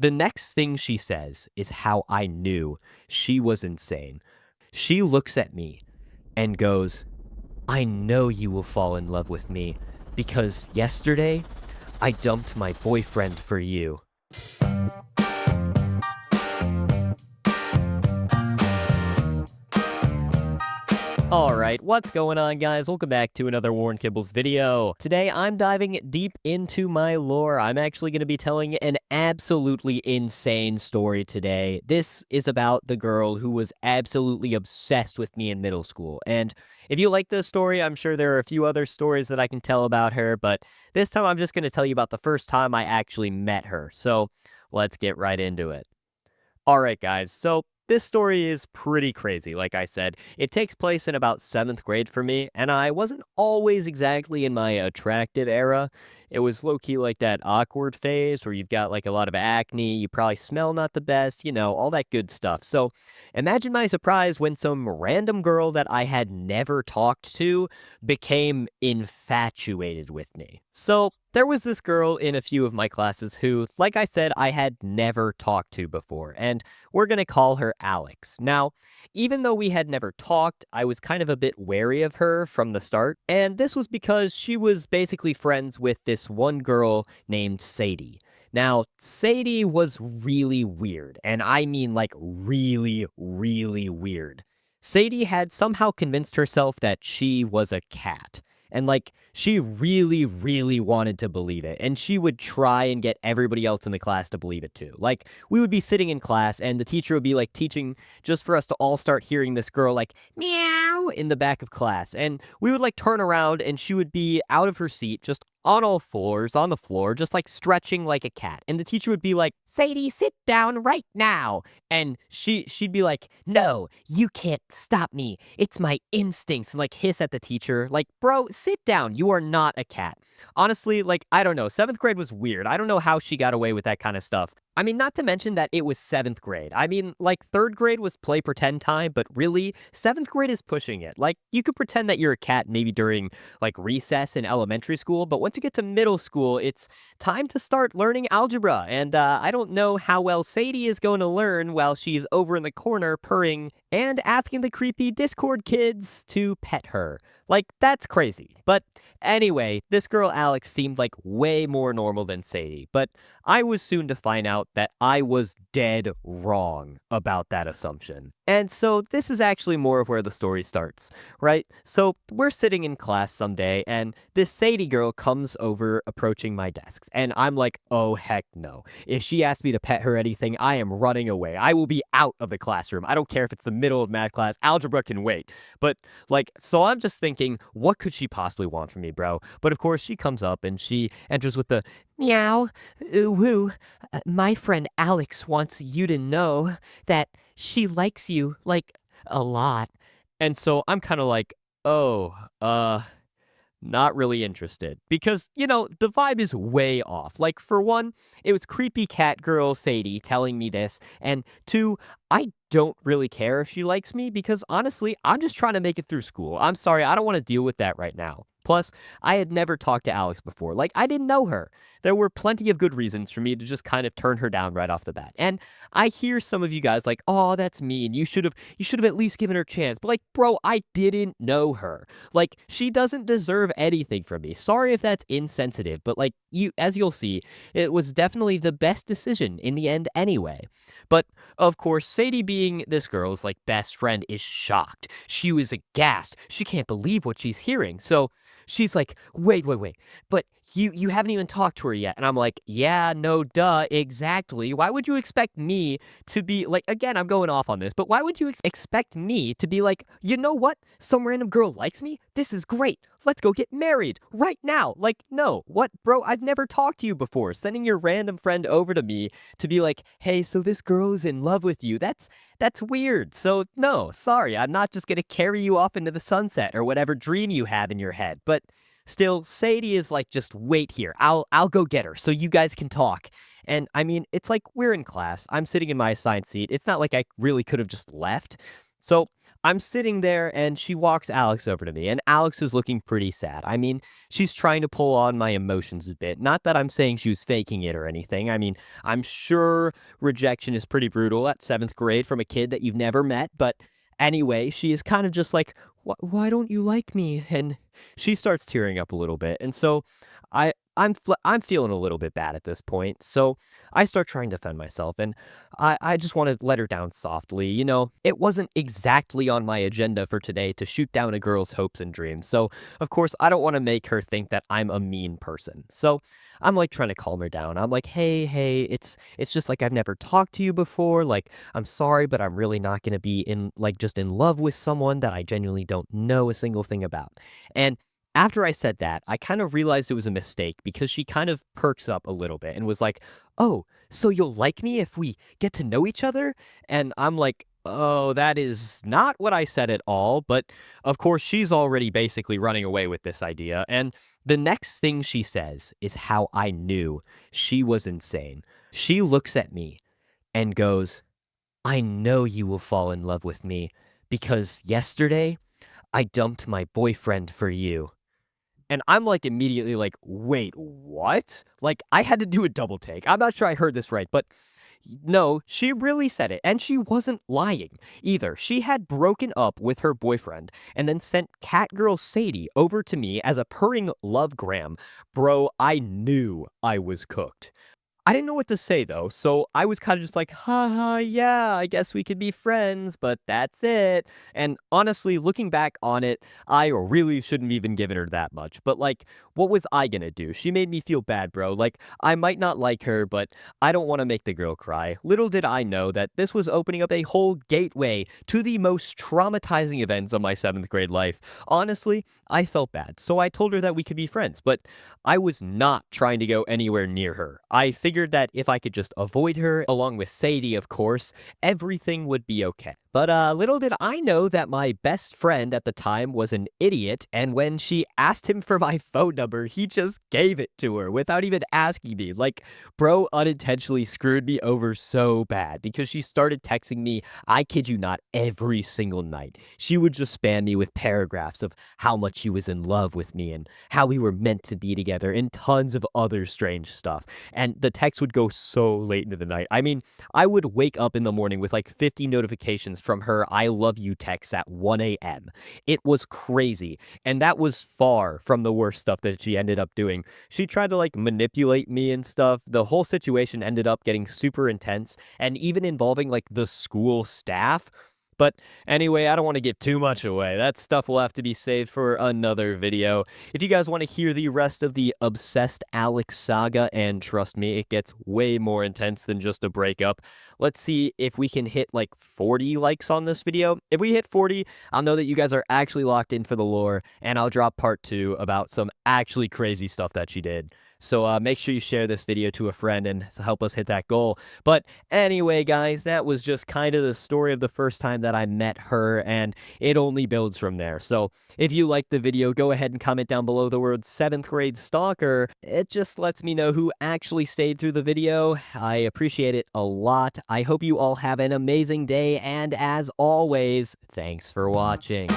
The next thing she says is how I knew she was insane. She looks at me and goes, "I know you will fall in love with me because yesterday I dumped my boyfriend for you." Alright, what's going on, guys? Welcome back to another Worn Kibbles video. Today, I'm diving deep into my lore. I'm actually going to be telling an absolutely insane story today. This is about the girl who was absolutely obsessed with me in middle school. And if you like this story, I'm sure there are a few other stories that I can tell about her, but this time I'm just going to tell you about the first time I actually met her. So, let's get right into it. Alright, guys, so this story is pretty crazy, like I said. It takes place in about 7th grade for me, and I wasn't always exactly in my attractive era. It was low-key like that awkward phase where you've got like a lot of acne, you probably smell not the best, all that good stuff. So imagine my surprise when some random girl that I had never talked to became infatuated with me. So there was this girl in a few of my classes who, like I said, I had never talked to before, and we're going to call her Alex. Now, even though we had never talked, I was kind of a bit wary of her from the start, and this was because she was basically friends with this one girl named Sadie. Now, Sadie was really weird, and I mean like really, really weird. Sadie had somehow convinced herself that she was a cat. And like, she really, really wanted to believe it. And she would try and get everybody else in the class to believe it too. Like, we would be sitting in class and the teacher would be like teaching just for us to all start hearing this girl like, meow, in the back of class. And we would like turn around and she would be out of her seat, just on all fours, on the floor, just like stretching like a cat. And the teacher would be like, "Sadie, sit down right now." And she'd be like, "No, you can't stop me. It's my instincts," and like hiss at the teacher. Like, bro, sit down. You are not a cat. Honestly, like, I don't know. 7th grade was weird. I don't know how she got away with that kind of stuff. I mean, not to mention that it was 7th grade. I mean, like, 3rd grade was play pretend time, but really, 7th grade is pushing it. Like, you could pretend that you're a cat maybe during, like, recess in elementary school, but once you get to middle school, it's time to start learning algebra. And I don't know how well Sadie is going to learn while she's over in the corner purring and asking the creepy Discord kids to pet her. Like, that's crazy. But anyway, this girl Alex seemed like way more normal than Sadie, but I was soon to find out that I was dead wrong about that assumption. And so this is actually more of where the story starts, right? So we're sitting in class someday, and this Sadie girl comes over approaching my desk, and I'm like, oh heck no. If she asks me to pet her or anything, I am running away. I will be out of the classroom. I don't care if it's the middle of math class. Algebra can wait. But like, so I'm just thinking, what could she possibly want from me, bro? But of course, she comes up and she enters with the meow, woo. My friend Alex wants you to know that she likes you, like, a lot. And so I'm kind of like, oh, not really interested because, the vibe is way off. Like, for one, it was creepy cat girl Sadie telling me this, and two, I don't really care if she likes me because honestly, I'm just trying to make it through school. I'm sorry, I don't want to deal with that right now. Plus, I had never talked to Alex before. Like, I didn't know her. There were plenty of good reasons for me to just kind of turn her down right off the bat. And I hear some of you guys like, "Oh, that's mean. You should have at least given her a chance." But like, bro, I didn't know her. Like, she doesn't deserve anything from me. Sorry if that's insensitive, but like, as you'll see, it was definitely the best decision in the end anyway. But of course, Sadie, being this girl's like best friend, is shocked. She was aghast. She can't believe what she's hearing. So she's like, wait, but you haven't even talked to her yet. And I'm like, yeah, no, duh, exactly. Why would you expect me to be like, again, I'm going off on this, but why would you expect me to be like, you know what? Some random girl likes me? This is great. Let's go get married right now. Like, no, what, bro? I've never talked to you before. Sending your random friend over to me to be like, hey, so this girl is in love with you. That's weird. So no, sorry. I'm not just going to carry you off into the sunset or whatever dream you have in your head. But still, Sadie is like, just wait here. I'll go get her so you guys can talk. And I mean, it's like we're in class. I'm sitting in my assigned seat. It's not like I really could have just left. So I'm sitting there and she walks Alex over to me, and Alex is looking pretty sad. I mean, she's trying to pull on my emotions a bit. Not that I'm saying she was faking it or anything. I mean, I'm sure rejection is pretty brutal at 7th grade from a kid that you've never met. But anyway, she is kind of just like, why don't you like me? And she starts tearing up a little bit. And so I'm feeling a little bit bad at this point. So I start trying to defend myself, and I just want to let her down softly. You know, it wasn't exactly on my agenda for today to shoot down a girl's hopes and dreams. So, of course, I don't want to make her think that I'm a mean person. So I'm like trying to calm her down. I'm like, hey, it's just like I've never talked to you before. Like, I'm sorry, but I'm really not going to be in like just in love with someone that I genuinely don't know a single thing about. And after I said that, I kind of realized it was a mistake because she kind of perks up a little bit and was like, "Oh, so you'll like me if we get to know each other?" And I'm like, "Oh, that is not what I said at all." But of course, she's already basically running away with this idea. And the next thing she says is how I knew she was insane. She looks at me and goes, "I know you will fall in love with me because yesterday I dumped my boyfriend for you." And I'm like immediately like, wait, what? Like I had to do a double take. I'm not sure I heard this right, but no, she really said it. And she wasn't lying either. She had broken up with her boyfriend and then sent Catgirl Sadie over to me as a purring lovegram. Bro, I knew I was cooked. I didn't know what to say though, so I was kind of just like, haha, yeah, I guess we could be friends, but that's it. And honestly, looking back on it, I really shouldn't have even given her that much. But like, what was I gonna do? She made me feel bad, bro. Like, I might not like her, but I don't want to make the girl cry. Little did I know that this was opening up a whole gateway to the most traumatizing events of my 7th grade life. Honestly, I felt bad, so I told her that we could be friends, but I was not trying to go anywhere near her. I figured that if I could just avoid her, along with Sadie, of course, everything would be okay. But little did I know that my best friend at the time was an idiot, and when she asked him for my phone number, he just gave it to her without even asking me. Like, bro unintentionally screwed me over so bad because she started texting me, I kid you not, every single night. She would just spam me with paragraphs of how much she was in love with me and how we were meant to be together and tons of other strange stuff. And the text would go so late into the night. I mean, I would wake up in the morning with like 50 notifications from her I love you texts at 1 a.m. It was crazy. And that was far from the worst stuff that she ended up doing. She tried to like manipulate me and stuff. The whole situation ended up getting super intense and even involving like the school staff. But anyway, I don't want to give too much away. That stuff will have to be saved for another video. If you guys want to hear the rest of the Obsessed Alex Saga, and trust me, it gets way more intense than just a breakup, let's see if we can hit like 40 likes on this video. If we hit 40, I'll know that you guys are actually locked in for the lore, and I'll drop part 2 about some actually crazy stuff that she did. So make sure you share this video to a friend and help us hit that goal. But anyway, guys, that was just kind of the story of the first time that I met her, and it only builds from there. So if you liked the video, go ahead and comment down below the word 7th grade stalker. It just lets me know who actually stayed through the video. I appreciate it a lot. I hope you all have an amazing day, and as always, thanks for watching.